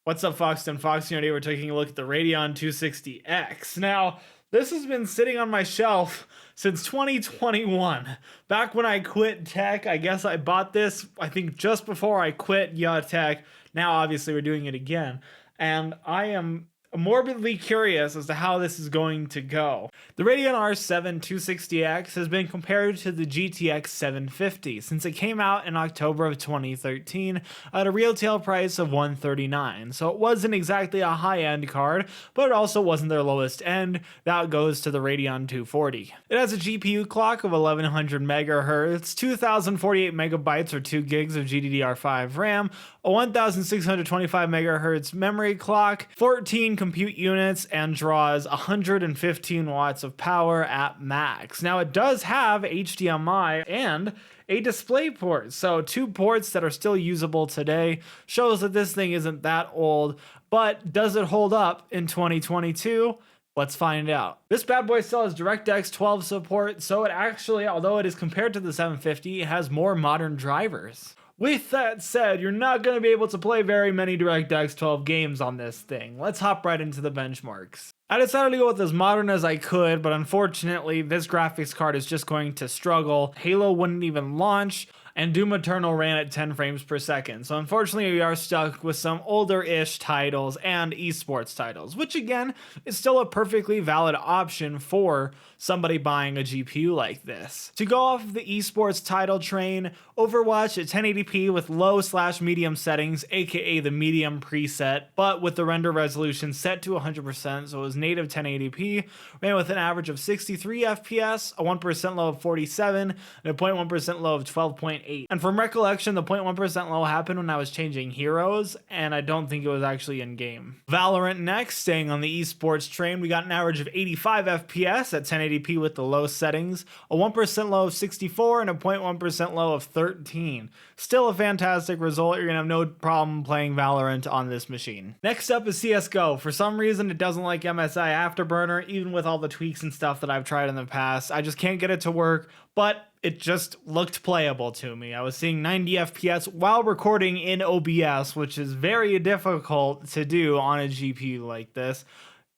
What's up, Foxton? Fox here. Today we're taking a look at the Radeon 260X. Now, this has been sitting on my shelf since 2021. Back when I quit tech, I guess I bought this, I think just before I quit tech. Now, obviously, we're doing it again. And I am morbidly curious as to how this is going to go. The Radeon R7 260X has been compared to the GTX 750 since it came out in October of 2013 at a retail price of $139. So it wasn't exactly a high-end card, but it also wasn't their lowest end. That goes to the Radeon 240. It has a GPU clock of 1100 megahertz, 2048 megabytes or 2 gigs of GDDR5 RAM, a 1625 megahertz memory clock, 14 compute units, and draws 115 watts of power at max. Now it does have HDMI and a display port, so 2 ports that are still usable today. Shows that this thing isn't that old, but does it hold up in 2022? Let's find out. This bad boy still has DirectX 12 support, so it actually, although it is compared to the 750, it has more modern drivers. With that said, you're not going to be able to play very many DirectX 12 games on this thing. Let's hop right into the benchmarks. I decided to go with as modern as I could, but unfortunately, this graphics card is just going to struggle. Halo wouldn't even launch, and Doom Eternal ran at 10 frames per second. So unfortunately, we are stuck with some older-ish titles and esports titles, which again is still a perfectly valid option for somebody buying a GPU like this. To go off of the esports title train, Overwatch at 1080p with low/medium settings, aka the medium preset, but with the render resolution set to 100%, so it was native 1080p, ran with an average of 63 FPS, a 1% low of 47, and a 0.1% low of 12.8. And from recollection, the 0.1% low happened when I was changing heroes, and I don't think it was actually in game. Valorant next, staying on the esports train, we got an average of 85 FPS at 1080p with the low settings, a 1% low of 64, and a 0.1% low of 13. Still a fantastic result. You're gonna have no problem playing Valorant on this machine. Next up is CSGO. For some reason, it doesn't like MSI Afterburner, even with all the tweaks and stuff that I've tried in the past. I just can't get it to work, but it just looked playable to me. I was seeing 90 FPS while recording in OBS, which is very difficult to do on a GPU like this.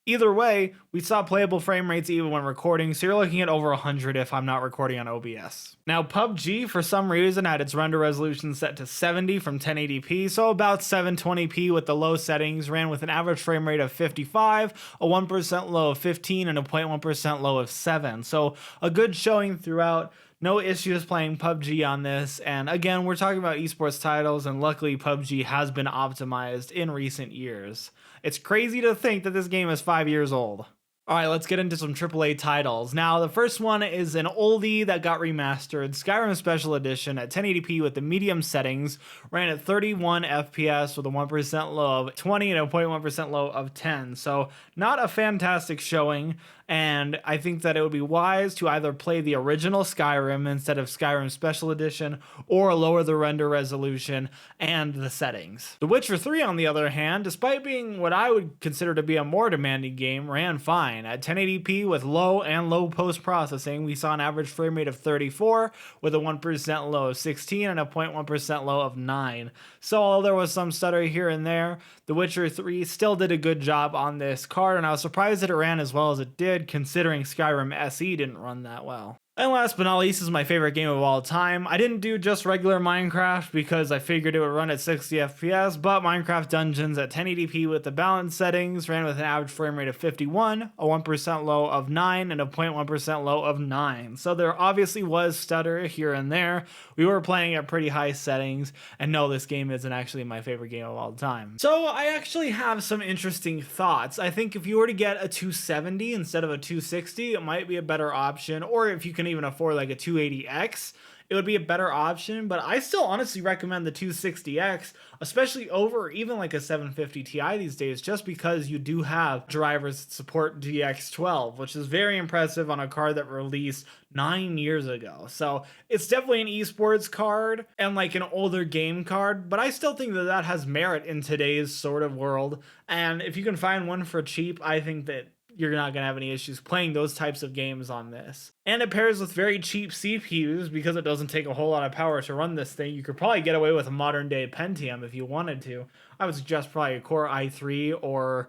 Either way, we saw playable frame rates even when recording, so you're looking at over 100 if I'm not recording on OBS. Now, PUBG, for some reason, had its render resolution set to 70 from 1080p, so about 720p with the low settings, ran with an average frame rate of 55, a 1% low of 15, and a 0.1% low of 7. So a good showing throughout. No issues playing PUBG on this, and again, we're talking about esports titles, and luckily PUBG has been optimized in recent years. It's crazy to think that this game is 5 years old. Alright, let's get into some AAA titles. Now, the first one is an oldie that got remastered, Skyrim Special Edition at 1080p with the medium settings, ran at 31 FPS with a 1% low of 20 and a 0.1% low of 10. So, not a fantastic showing, and I think that it would be wise to either play the original Skyrim instead of Skyrim Special Edition, or lower the render resolution and the settings. The Witcher 3, on the other hand, despite being what I would consider to be a more demanding game, ran fine. At 1080p with low and low post-processing, we saw an average frame rate of 34 with a 1% low of 16 and a 0.1% low of 9. So although there was some stutter here and there, The Witcher 3 still did a good job on this card, and I was surprised that it ran as well as it did, considering Skyrim SE didn't run that well. And last but not least is my favorite game of all time. I didn't do just regular Minecraft because I figured it would run at 60 FPS, but Minecraft Dungeons at 1080p with the balance settings ran with an average frame rate of 51, a 1% low of 9, and a 0.1% low of 9. So there obviously was stutter here and there. We were playing at pretty high settings, and no, this game isn't actually my favorite game of all time. So I actually have some interesting thoughts. I think if you were to get a 270 instead of a 260, it might be a better option, or if you can even afford like a 280X, it would be a better option, but I still honestly recommend the 260X, especially over even like a 750 Ti these days, just because you do have drivers that support DX12, which is very impressive on a card that released 9 years ago. So it's definitely an esports card and like an older game card, but I still think that that has merit in today's sort of world. And if you can find one for cheap, I think that you're not going to have any issues playing those types of games on this. And it pairs with very cheap CPUs because it doesn't take a whole lot of power to run this thing. You could probably get away with a modern day Pentium if you wanted to. I would suggest probably a Core i3 or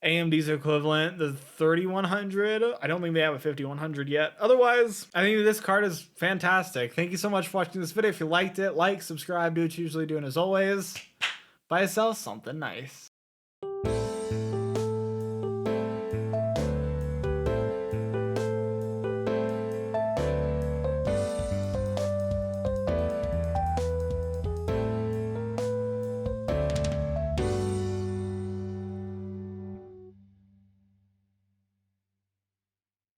AMD's equivalent, the 3100. I don't think they have a 5100 yet. Otherwise, I think this card is fantastic. Thank you so much for watching this video. If you liked it, like, subscribe, do what you usually do, and as always, buy yourself something nice.